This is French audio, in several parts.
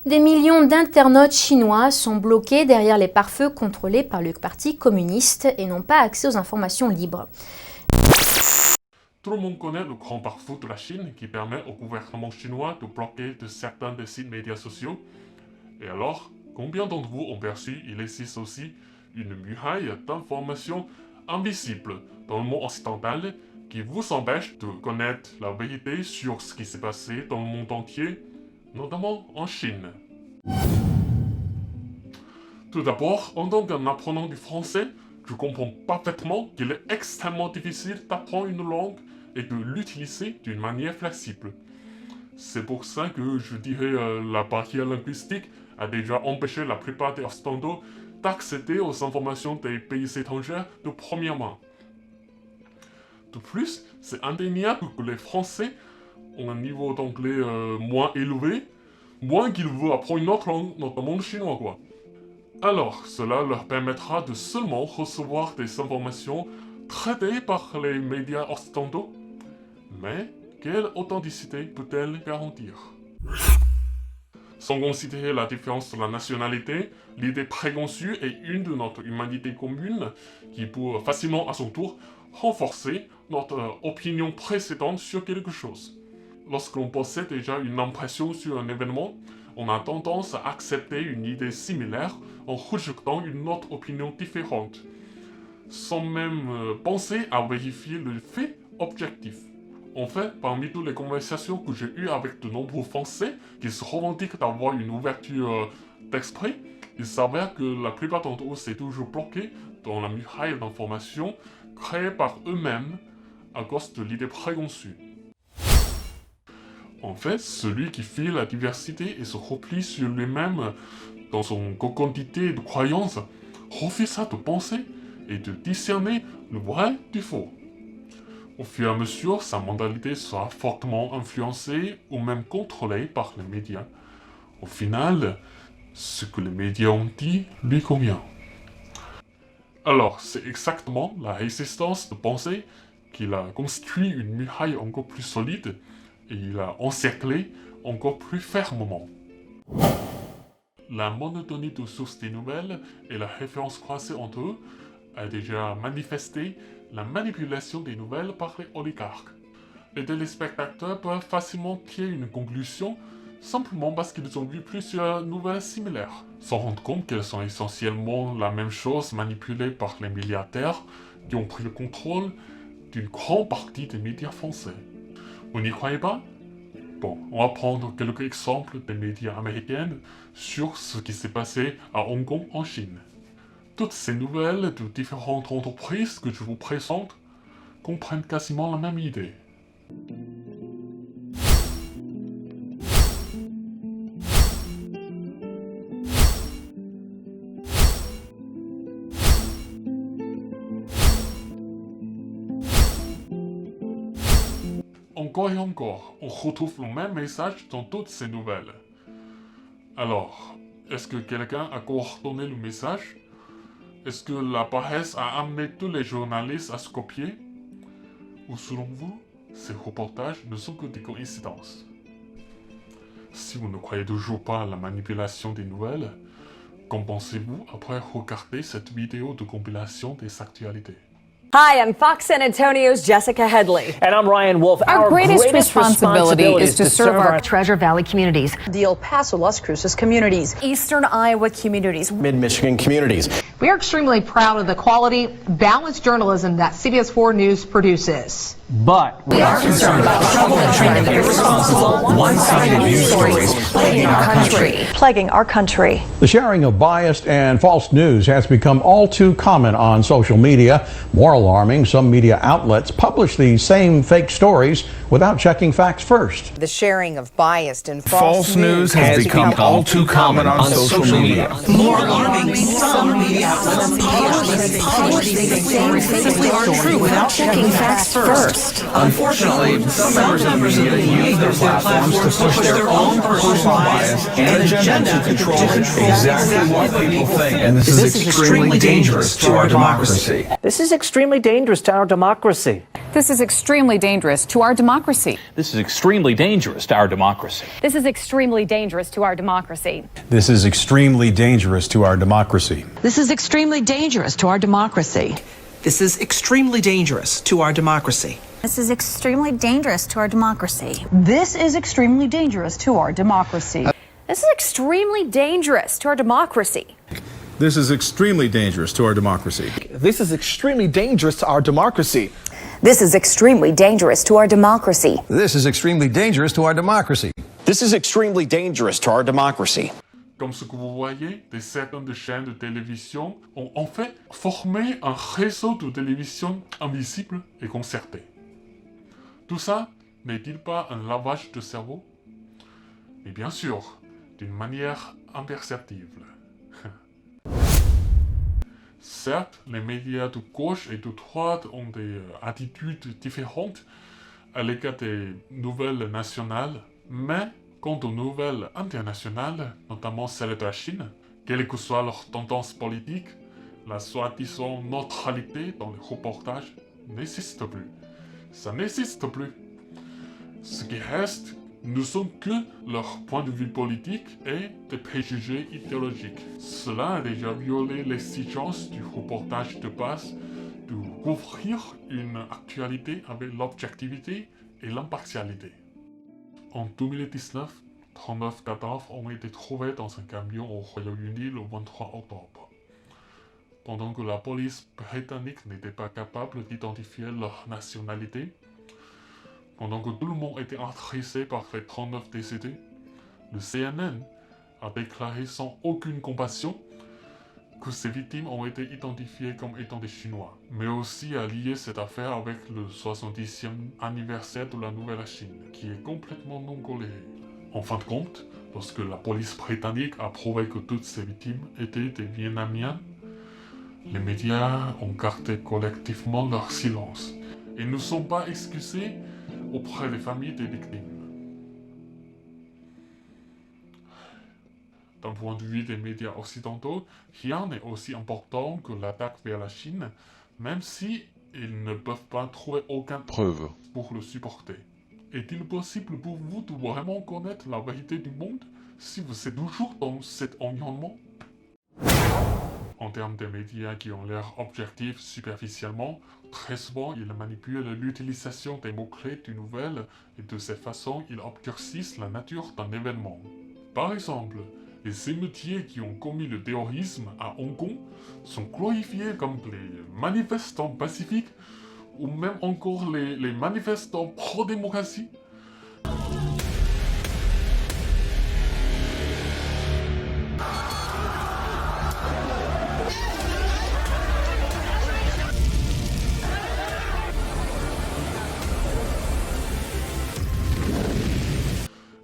Des millions d'internautes chinois sont bloqués derrière les pare-feux contrôlés par le Parti communiste et n'ont pas accès aux informations libres. Tout le monde connaît le grand pare-feu de la Chine qui permet au gouvernement chinois de bloquer certains des sites médias sociaux. Et alors, combien d'entre vous ont perçu il existe aussi une muraille d'informations invisibles dans le monde occidental qui vous empêche de connaître la vérité sur ce qui s'est passé dans le monde entier, notamment en Chine. Tout d'abord, en tant qu'un apprenant du français, je comprends parfaitement qu'il est extrêmement difficile d'apprendre une langue et de l'utiliser d'une manière flexible. C'est pour ça que je dirais la barrière linguistique a déjà empêché la plupart des Occidentaux d'accéder aux informations des pays étrangers de première main. De plus, c'est indéniable que les Français ont un niveau d'anglais moins élevé, moins qu'ils veulent apprendre une autre langue, notamment le chinois quoi. Alors, cela leur permettra de seulement recevoir des informations traitées par les médias occidentaux. Mais, quelle authenticité peut-elle garantir? Sans considérer la différence de la nationalité, l'idée préconçue est une de notre humanité commune qui peut facilement à son tour renforcer notre opinion précédente sur quelque chose. Lorsque l'on possède déjà une impression sur un événement, on a tendance à accepter une idée similaire en rejetant une autre opinion différente, sans même penser à vérifier le fait objectif. En fait, parmi toutes les conversations que j'ai eues avec de nombreux Français qui se revendiquent d'avoir une ouverture d'esprit, il s'avère que la plupart d'entre eux s'est toujours bloqué dans la muraille d'informations créée par eux-mêmes à cause de l'idée préconçue. En fait, celui qui fait la diversité et se replie sur lui-même dans son cocon d'idées et de croyances refusera de penser et de discerner le vrai du faux. Au fur et à mesure, sa mentalité sera fortement influencée ou même contrôlée par les médias. Au final, ce que les médias ont dit lui convient. Alors, c'est exactement la résistance de penser qu'il a construit une muraille encore plus solide et il a encerclé encore plus fermement. La monotonie de source des nouvelles et la référence croisée entre eux a déjà manifesté la manipulation des nouvelles par les oligarques. Les téléspectateurs peuvent facilement tirer une conclusion simplement parce qu'ils ont vu plusieurs nouvelles similaires, sans rendre compte qu'elles sont essentiellement la même chose manipulée par les milliardaires qui ont pris le contrôle d'une grande partie des médias français. Vous n'y croyez pas? Bon, on va prendre quelques exemples des médias américains sur ce qui s'est passé à Hong Kong en Chine. Toutes ces nouvelles de différentes entreprises que je vous présente comprennent quasiment la même idée. Encore et encore, on retrouve le même message dans toutes ces nouvelles. Alors, est-ce que quelqu'un a coordonné le message? Est-ce que la paresse a amené tous les journalistes à se copier? Ou selon vous, ces reportages ne sont que des coïncidences? Si vous ne croyez toujours pas à la manipulation des nouvelles, qu'en pensez-vous après regarder cette vidéo de compilation des actualités? Hi, I'm Fox San Antonio's Jessica Headley. And I'm Ryan Wolf. Our greatest responsibility is to serve our Treasure Valley communities, the El Paso, Las Cruces communities, Eastern Iowa communities, Mid-Michigan communities. We are extremely proud of the quality, balanced journalism that CBS 4 News produces. But we are concerned about the trouble and trend of irresponsible, one-sided news stories plaguing our country. The sharing of biased and false news has become all too common on social media. More alarming, some media outlets publish these same fake stories without checking facts first. The sharing of biased and false news has become all too common on social media. More alarming, some media outlets publish these same fake stories without checking facts first. Unfortunately, some members of the media use their platforms to push their own personal bias and agenda to control exactly what people think. And this is extremely dangerous to our democracy. this is extremely dangerous to our democracy. This is extremely dangerous to our democracy. This is extremely dangerous to our democracy. This is extremely dangerous to our democracy. This is extremely dangerous to our democracy. This is extremely dangerous to our democracy. This is extremely dangerous to our democracy. This is extremely dangerous to our democracy. This is extremely dangerous to our democracy. This is extremely dangerous to our democracy. This is extremely dangerous to our democracy. This is extremely dangerous to our democracy. This is extremely dangerous to our democracy. This is extremely dangerous to our democracy. This is extremely dangerous to our democracy. Comme ce que vous voyez, des centaines de chaînes de télévision ont en fait formé un réseau de télévision invisible et concerté. Tout ça n'est-il pas un lavage de cerveau? Et bien sûr, d'une manière imperceptible. Certes, les médias de gauche et de droite ont des attitudes différentes à l'égard des nouvelles nationales, mais quant aux nouvelles internationales, notamment celles de la Chine, quelle que soit leur tendance politique, la soi-disant neutralité dans les reportages n'existe plus. Ça n'existe plus. Ce qui reste ne sont que leur point de vue politique et des préjugés idéologiques. Cela a déjà violé l'exigence du reportage de base de couvrir une actualité avec l'objectivité et l'impartialité. En 2019, 39 cadavres ont été trouvés dans un camion au Royaume-Uni le 23 octobre. Pendant que la police britannique n'était pas capable d'identifier leur nationalité, pendant que tout le monde était intéressé par les 39 décédés, le CNN a déclaré sans aucune compassion que ces victimes ont été identifiées comme étant des Chinois, mais aussi a lié cette affaire avec le 70e anniversaire de la Nouvelle-Chine, qui est complètement non coléré. En fin de compte, lorsque la police britannique a prouvé que toutes ces victimes étaient des Vietnamiens, les médias ont gardé collectivement leur silence et ne sont pas excusés auprès des familles des victimes. D'un point de vue des médias occidentaux, rien n'est aussi important que l'attaque vers la Chine, même si ils ne peuvent pas trouver aucune preuve pour le supporter. Est-il possible pour vous de vraiment connaître la vérité du monde si vous êtes toujours dans cet environnement? En termes de médias qui ont l'air objectifs superficiellement, très souvent ils manipulent l'utilisation des mots-clés d'une nouvelle et de cette façon ils obscurcissent la nature d'un événement. Par exemple, les émeutiers qui ont commis le terrorisme à Hong Kong sont glorifiés comme les manifestants pacifiques ou même encore les manifestants pro-démocratie.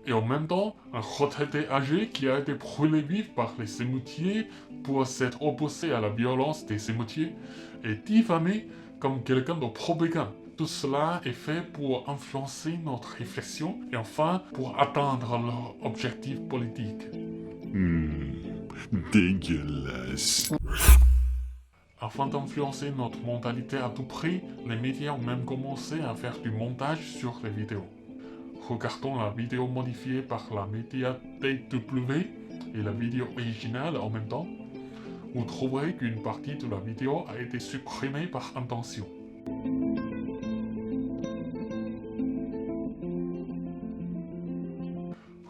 Et en même temps, un retraité âgé qui a été brûlé vif par les émeutiers pour s'être opposé à la violence des émeutiers est diffamé comme quelqu'un de pro-béguin. Tout cela est fait pour influencer notre réflexion et enfin pour atteindre leur objectif politique. Dégueulasse. Afin d'influencer notre mentalité à tout prix, les médias ont même commencé à faire du montage sur les vidéos. Regardons la vidéo modifiée par la média DW et la vidéo originale en même temps. Vous trouverez qu'une partie de la vidéo a été supprimée par intention.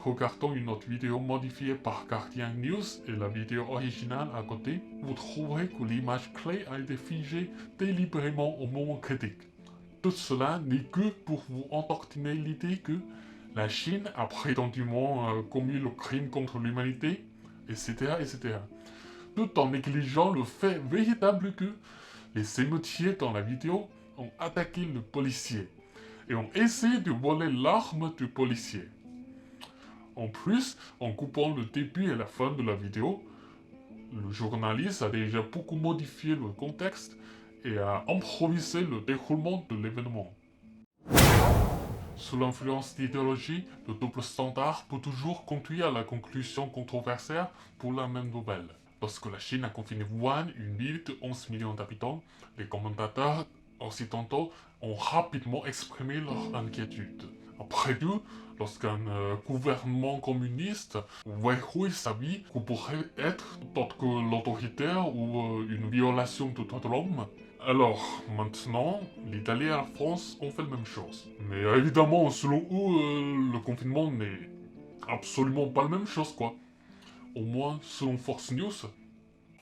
Regardons une autre vidéo modifiée par Guardian News et la vidéo originale à côté. Vous trouverez que l'image clé a été figée délibérément au moment critique. Tout cela n'est que pour vous entortiner l'idée que la Chine a prétendument commis le crime contre l'humanité, etc., etc. Tout en négligeant le fait véritable que les émeutiers dans la vidéo ont attaqué le policier et ont essayé de voler l'arme du policier. En plus, en coupant le début et la fin de la vidéo, le journaliste a déjà beaucoup modifié le contexte et a improvisé le déroulement de l'événement. Sous l'influence d'idéologie, le double standard peut toujours conduire à la conclusion controversée pour la même nouvelle. Lorsque la Chine a confiné Wuhan, une ville de 11 millions d'habitants, les commentateurs occidentaux ont rapidement exprimé leur inquiétude. Après tout, lorsqu'un gouvernement communiste verrouille sa vie, que pourrait être d'autre que l'autoritaire ou une violation des droits de l'homme. Alors, maintenant, l'Italie et la France ont fait la même chose. Mais évidemment, selon eux, le confinement n'est absolument pas la même chose, quoi. Au moins, selon Fox News.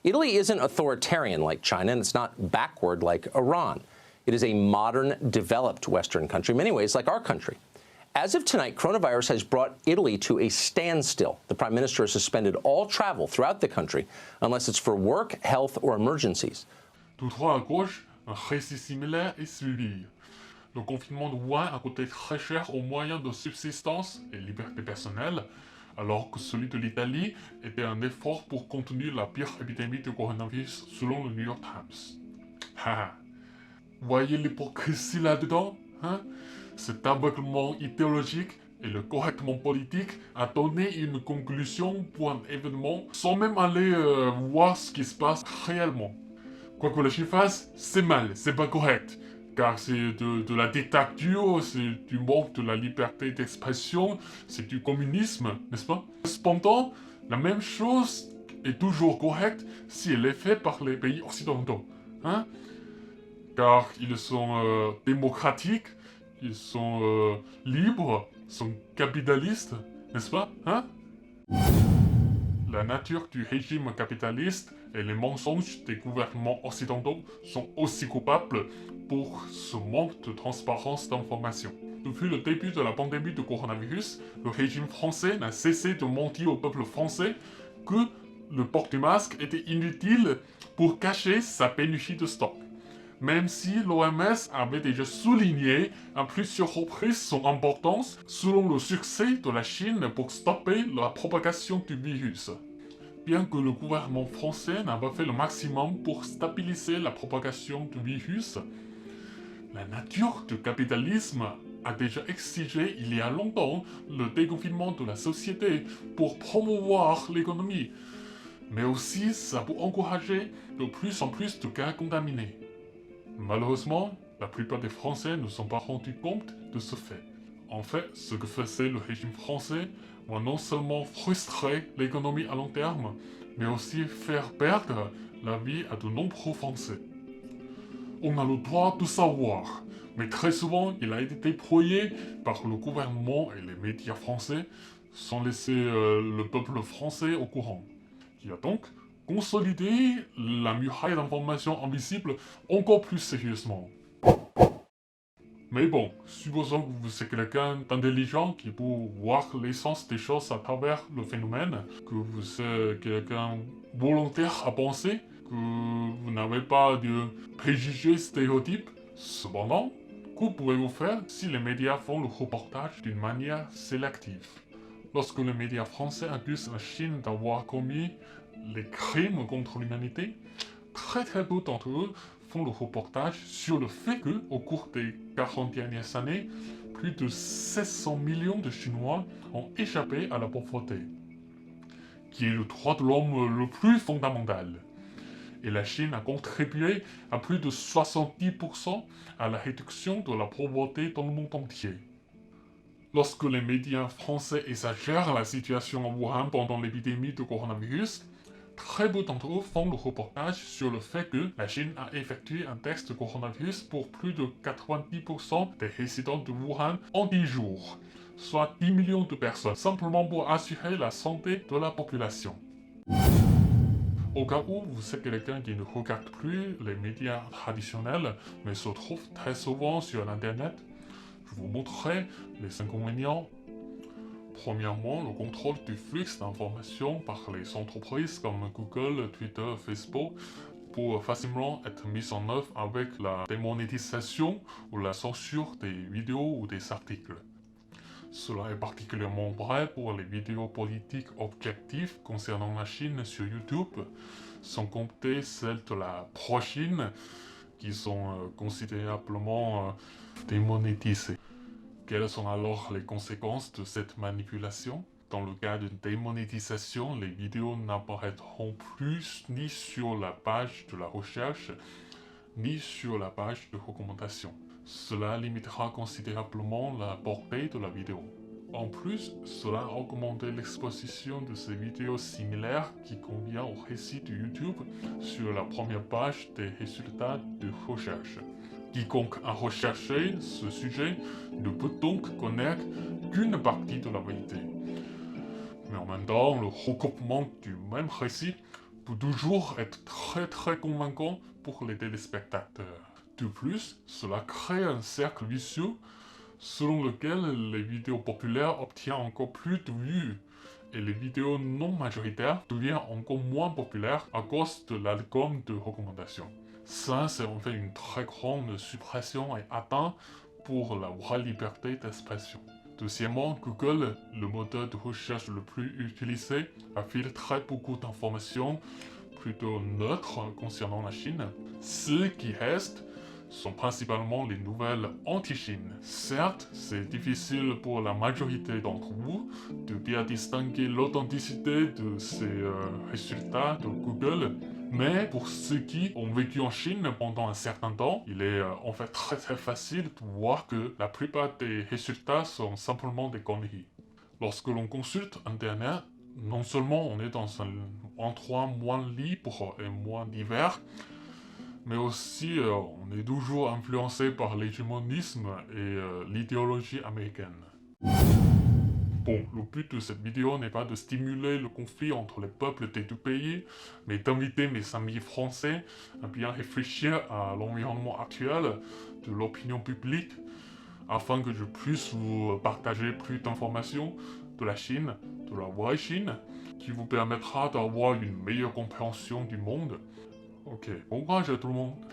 Italy isn't authoritarian like China, and it's not backward like Iran. It is a modern, developed Western country, in many ways like our country. As of tonight, coronavirus has brought Italy to a standstill. The Prime Minister has suspended all travel throughout the country, unless it's for work, health, or emergencies. Toutefois, à gauche, un récit similaire est suivi. Le confinement de Wuhan a coûté très cher aux moyens de subsistance et liberté personnelle, alors que celui de l'Italie était un effort pour contenir la pire épidémie de coronavirus selon le New York Times. Voyez l'hypocrisie là-dedans, hein? Cet aveuglement idéologique et le correctement politique a donné une conclusion pour un événement sans même aller voir ce qui se passe réellement. Quoi que la Chine fasse, c'est mal, c'est pas correct. Car c'est de la dictature, c'est du manque de la liberté d'expression, c'est du communisme, n'est-ce pas? Cependant, la même chose est toujours correcte si elle est faite par les pays occidentaux. Hein? Car ils sont démocratiques, ils sont libres, ils sont capitalistes, n'est-ce pas? Hein? La nature du régime capitaliste et les mensonges des gouvernements occidentaux sont aussi coupables pour ce manque de transparence d'information. Depuis le début de la pandémie de coronavirus, le régime français n'a cessé de mentir au peuple français que le port du masque était inutile pour cacher sa pénurie de stock. Même si l'OMS avait déjà souligné à plusieurs reprises son importance selon le succès de la Chine pour stopper la propagation du virus. Bien que le gouvernement français n'a pas fait le maximum pour stabiliser la propagation du virus, la nature du capitalisme a déjà exigé il y a longtemps le déconfinement de la société pour promouvoir l'économie, mais aussi ça pour encourager de plus en plus de cas contaminés. Malheureusement, la plupart des Français ne se sont pas rendus compte de ce fait. En fait, ce que faisait le régime français va non seulement frustrer l'économie à long terme, mais aussi faire perdre la vie à de nombreux Français. On a le droit de savoir, mais très souvent il a été débrouillé par le gouvernement et les médias français sans laisser le peuple français au courant. Il a donc consolidé la muraille d'information invisible encore plus sérieusement. Mais bon, supposons que vous êtes quelqu'un d'intelligent qui peut voir l'essence des choses à travers le phénomène, que vous êtes quelqu'un volontaire à penser, que vous n'avez pas de préjugés stéréotypes. Cependant, que pouvez-vous faire si les médias font le reportage d'une manière sélective? Lorsque les médias français accusent la Chine d'avoir commis les crimes contre l'humanité, très peu d'entre eux font le reportage sur le fait que, au cours des 40 dernières années, plus de 700 millions de Chinois ont échappé à la pauvreté, qui est le droit de l'homme le plus fondamental. Et la Chine a contribué à plus de 70% à la réduction de la pauvreté dans le monde entier. Lorsque les médias français exagèrent la situation en Wuhan pendant l'épidémie de coronavirus, très peu d'entre eux font le reportage sur le fait que la Chine a effectué un test de coronavirus pour plus de 90% des résidents de Wuhan en 10 jours, soit 10 millions de personnes, simplement pour assurer la santé de la population. Au cas où vous êtes quelqu'un qui ne regarde plus les médias traditionnels, mais se trouve très souvent sur Internet, je vous montrerai les inconvénients. Premièrement, le contrôle du flux d'informations par les entreprises comme Google, Twitter, Facebook peut facilement être mis en œuvre avec la démonétisation ou la censure des vidéos ou des articles. Cela est particulièrement vrai pour les vidéos politiques objectives concernant la Chine sur YouTube, sans compter celles de la pro-Chine qui sont considérablement démonétisées. Quelles sont alors les conséquences de cette manipulation? Dans le cas d'une démonétisation, les vidéos n'apparaîtront plus ni sur la page de la recherche, ni sur la page de recommandation. Cela limitera considérablement la portée de la vidéo. En plus, cela a augmenté l'exposition de ces vidéos similaires qui convient au récit de YouTube sur la première page des résultats de recherche. Quiconque a recherché ce sujet ne peut donc connaître qu'une partie de la vérité. Mais en même temps, le recoupement du même récit peut toujours être très convaincant pour les téléspectateurs. De plus, cela crée un cercle vicieux selon lequel les vidéos populaires obtiennent encore plus de vues et les vidéos non majoritaires deviennent encore moins populaires à cause de l'algorithme de recommandation. Ça, c'est en fait une très grande suppression et atteinte pour la vraie liberté d'expression. Deuxièmement, Google, le moteur de recherche le plus utilisé, a filtré beaucoup d'informations plutôt neutres concernant la Chine. Ce qui reste sont principalement les nouvelles anti-Chine. Certes, c'est difficile pour la majorité d'entre vous de bien distinguer l'authenticité de ces résultats de Google, mais pour ceux qui ont vécu en Chine pendant un certain temps, il est en fait très facile de voir que la plupart des résultats sont simplement des conneries. Lorsque l'on consulte Internet, non seulement on est dans un endroit moins libre et moins divers, mais aussi on est toujours influencé par l'hégémonisme et l'idéologie américaine. Bon, le but de cette vidéo n'est pas de stimuler le conflit entre les peuples des deux pays, mais d'inviter mes amis français à bien réfléchir à l'environnement actuel de l'opinion publique, afin que je puisse vous partager plus d'informations de la Chine, de la vraie Chine, qui vous permettra d'avoir une meilleure compréhension du monde. Ok, bon courage à tout le monde.